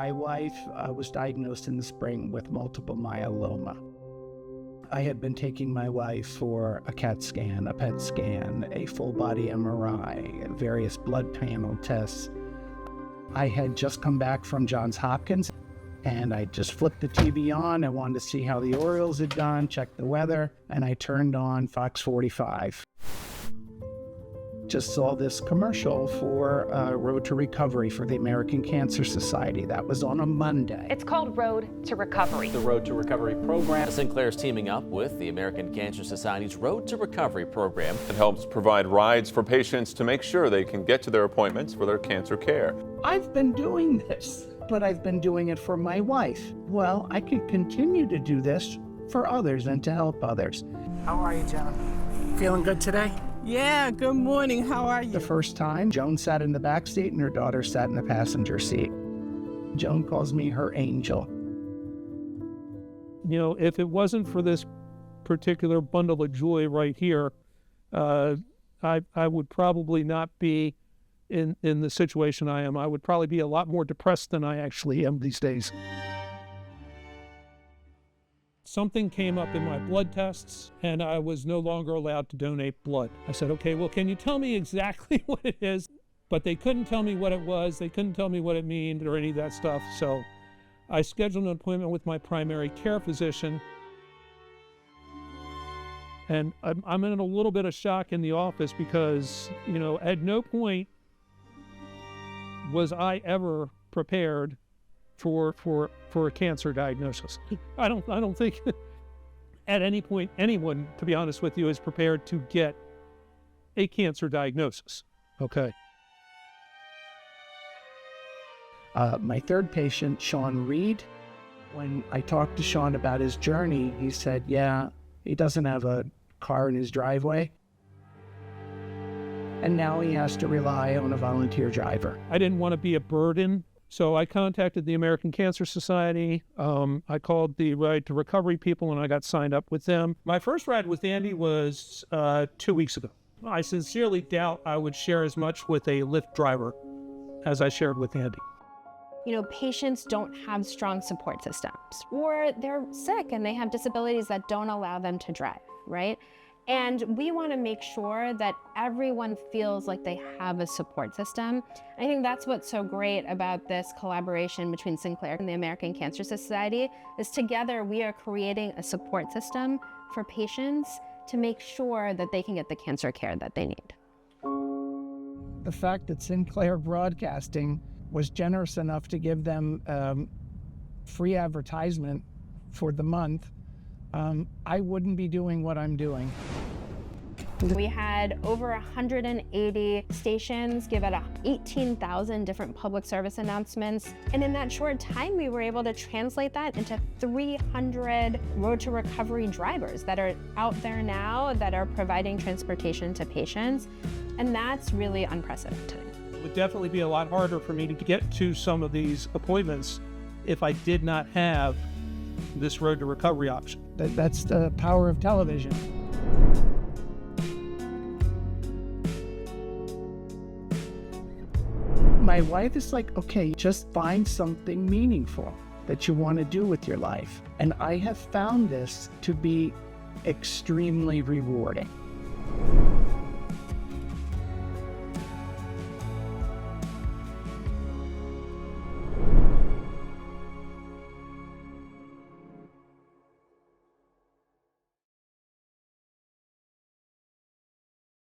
My wife was diagnosed in the spring with multiple myeloma. I had been taking my wife for a CAT scan, a PET scan, a full body MRI, various blood panel tests. I had just come back from Johns Hopkins, and I just flipped the TV on. I wanted to see how the Orioles had done, check the weather, and I turned on Fox 45. Just saw this commercial for Road to Recovery for the American Cancer Society. That was on a Monday. It's called Road to Recovery. The Road to Recovery program. Sinclair is teaming up with the American Cancer Society's Road to Recovery program. It helps provide rides for patients to make sure they can get to their appointments for their cancer care. I've been doing this, but I've been doing it for my wife. Well, I could continue to do this for others and to help others. How are you, Joan? Feeling good today? Yeah, good morning. How are you? The first time, Joan sat in the back seat and her daughter sat in the passenger seat. Joan calls me her angel. You know, if it wasn't for this particular bundle of joy right here, I would probably not be in the situation I am. I would probably be a lot more depressed than I actually am these days. Something came up in my blood tests, and I was no longer allowed to donate blood. I said, okay, well, can you tell me exactly what it is? But they couldn't tell me what it was. They couldn't tell me what it meant or any of that stuff. So I scheduled an appointment with my primary care physician. And I'm in a little bit of shock in the office because, you know, at no point was I ever prepared for a cancer diagnosis. I don't think at any point anyone, to be honest with you, is prepared to get a cancer diagnosis. Okay. My third patient, Sean Reed, when I talked to Sean about his journey, he said, yeah, he doesn't have a car in his driveway. And now he has to rely on a volunteer driver. I didn't want to be a burden. So I contacted the American Cancer Society. I called the Ride to Recovery people, and I got signed up with them. My first ride with Andy was 2 weeks ago. I sincerely doubt I would share as much with a Lyft driver as I shared with Andy. You know, patients don't have strong support systems, or they're sick and they have disabilities that don't allow them to drive, right? And we want to make sure that everyone feels like they have a support system. I think that's what's so great about this collaboration between Sinclair and the American Cancer Society, is together we are creating a support system for patients to make sure that they can get the cancer care that they need. The fact that Sinclair Broadcasting was generous enough to give them free advertisement for the month, I wouldn't be doing what I'm doing. We had over 180 stations give out 18,000 different public service announcements. And in that short time, we were able to translate that into 300 Road to Recovery drivers that are out there now that are providing transportation to patients. And that's really unprecedented. It would definitely be a lot harder for me to get to some of these appointments if I did not have this Road to Recovery option. That's the power of television. My wife is like, okay, just find something meaningful that you want to do with your life. And I have found this to be extremely rewarding.